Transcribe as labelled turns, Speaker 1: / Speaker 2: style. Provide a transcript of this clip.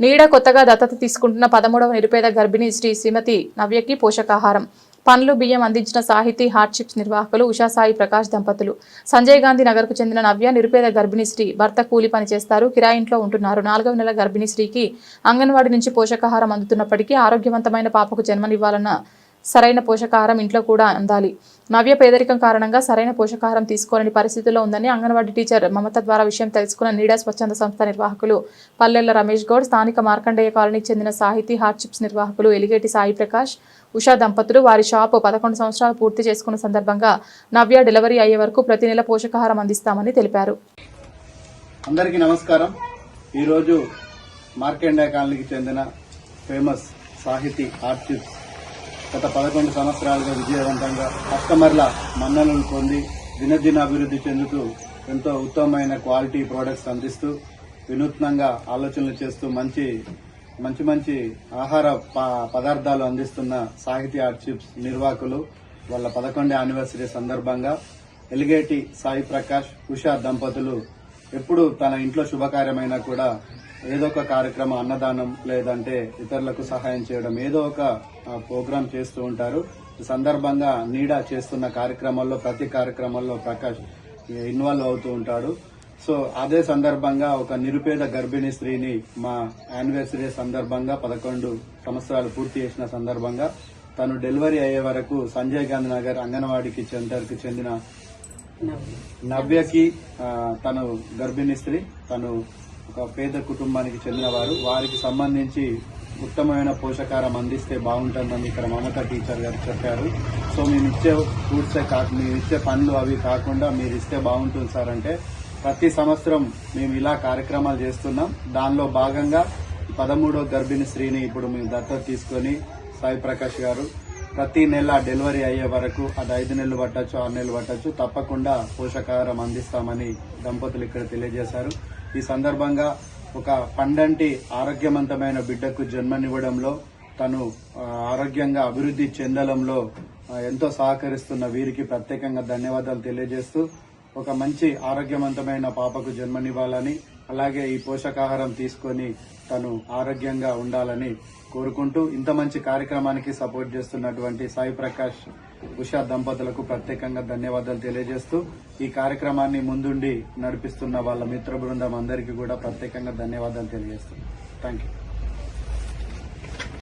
Speaker 1: నీడ కొత్తగా దత్తత తీసుకుంటున్న 13వ నిరుపేద గర్భిణీ శ్రీమతి నవ్యకి పోషకాహారం పండ్లు బియ్యం అందించిన సాహితీ హార్డ్షిప్స్ నిర్వాహకులు ఉషా సాయి ప్రకాష్ దంపతులు. సంజయ్ గాంధీ నగర్కు చెందిన నవ్య నిరుపేద గర్భిణీ శ్రీ. భర్త కూలి పని చేస్తారు, కిరాయింట్లో ఉంటున్నారు. 4వ నెల గర్భిణీ శ్రీకి అంగన్వాడీ నుంచి పోషకాహారం అందుతున్నప్పటికీ ఆరోగ్యవంతమైన పాపకు జన్మనివ్వాలన్న సరైన పోషకాహారం ఇంట్లో కూడా అందాలి. నవ్య పేదరికం కారణంగా సరైన పోషకాహారం తీసుకోలేని పరిస్థితుల్లో ఉందని అంగన్వాడీ టీచర్ మమత ద్వారా విషయం తెలుసుకున్న నీడా స్వచ్ఛంద సంస్థ నిర్వాహకులు పల్లెల రమేష్ గౌడ్, స్థానిక మార్కండేయ కాలనీకి చెందిన సాహితీ హార్డ్షిప్స్ నిర్వాహకులు ఎలిగేటి సాయి ప్రకాష్, ఉషా దంపతులు వారి షాపు 11 సంవత్సరాలు పూర్తి చేసుకున్న సందర్భంగా నవ్య డెలివరీ అయ్యే వరకు ప్రతి నెల పోషకాహారం అందిస్తామని తెలిపారు.
Speaker 2: అందరికీ నమస్కారం. ఈరోజు మార్కండేయ కాలనీకి చెందిన ఫేమస్ సాహితీ హార్డ్షిప్స్ గత 11 సంవత్సరాలుగా విజయవంతంగా కస్టమర్ల మన్ననలు పొంది దినదిన అభివృద్ధి చెందుతూ ఎంతో ఉత్తమమైన క్వాలిటీ ప్రొడక్ట్స్ అందిస్తూ వినూత్నంగా ఆలోచనలు చేస్తూ మంచి ఆహార పదార్థాలు అందిస్తున్న సాహితీ హార్డ్షిప్స్ నిర్వాహకులు వాళ్ళ 11వ యానివర్సరీ సందర్భంగా ఎలిగేటి సాయి ప్రకాష్, ఉషా దంపతులు ఎప్పుడు తన ఇంట్లో శుభకార్యమైనా కూడా ఏదో ఒక కార్యక్రమం, అన్నదానం లేదంటే ఇతరులకు సహాయం చేయడం, ఏదో ఒక ప్రోగ్రాం చేస్తూ ఉంటారు. ఈ సందర్భంగా నీడా చేస్తున్న కార్యక్రమాల్లో ప్రతి కార్యక్రమంలో ప్రకాష్ ఇన్వాల్వ్ అవుతూ ఉంటాడు. సో అదే సందర్భంగా ఒక నిరుపేద గర్భిణీ స్త్రీని మా యానివర్సరీ సందర్భంగా 11 సంవత్సరాలు పూర్తి చేసిన సందర్భంగా తను డెలివరీ అయ్యే వరకు సంజయ్ గాంధీ నగర్ అంగన్వాడీకి సెంటర్కి చెందిన నవ్యకి తను గర్భిణీ స్త్రీ, తను ఒక పేద కుటుంబానికి చెందినవారు. వారికి సంబంధించి ఉత్తమమైన పోషకాహారం అందిస్తే బాగుంటుందని ఇక్కడ మమత టీచర్ గారు చెప్పారు. సో మేము ఇచ్చే ఫ్రూట్సే మేము ఇచ్చే పండ్లు అవి కాకుండా మీరు ఇస్తే బాగుంటుంది సార్ అంటే ప్రతి సంవత్సరం మేము ఇలా కార్యక్రమాలు చేస్తున్నాం. దానిలో భాగంగా 13వ గర్భిణీ స్త్రీని ఇప్పుడు మేము దత్తత తీసుకుని సాయి ప్రకాష్ గారు ప్రతి నెల డెలివరీ అయ్యే వరకు అది 5 నెలలు పట్టచ్చు, 6 నెలలు పట్టచ్చు, తప్పకుండా పోషకాహారం అందిస్తామని దంపతులు ఇక్కడ తెలియజేశారు. ఈ సందర్భంగా ఒక పండంటి ఆరోగ్యవంతమైన బిడ్డకు జన్మనివ్వడంలో, తను ఆరోగ్యంగా అభివృద్ధి చెందడంలో ఎంతో సహకరిస్తున్న వీరికి ప్రత్యేకంగా ధన్యవాదాలు తెలియజేస్తూ ఒక మంచి ఆరోగ్యవంతమైన పాపకు జన్మనివ్వాలని, అలాగే ఈ పోషకాహారం తీసుకొని తను ఆరోగ్యంగా ఉండాలని కోరుకుంటూ ఇంత మంచి కార్యక్రమానికి సపోర్ట్ చేస్తున్నటువంటి సాయి ప్రకాష్, ఉషా దంపతులకు ప్రత్యేకంగా ధన్యవాదాలు తెలియజేస్తూ ఈ కార్యక్రమాన్ని ముందుండి నడిపిస్తున్న వాళ్ళ మిత్ర బృందం అందరికీ కూడా ప్రత్యేకంగా ధన్యవాదాలు తెలియజేస్తున్నాను. Thank you.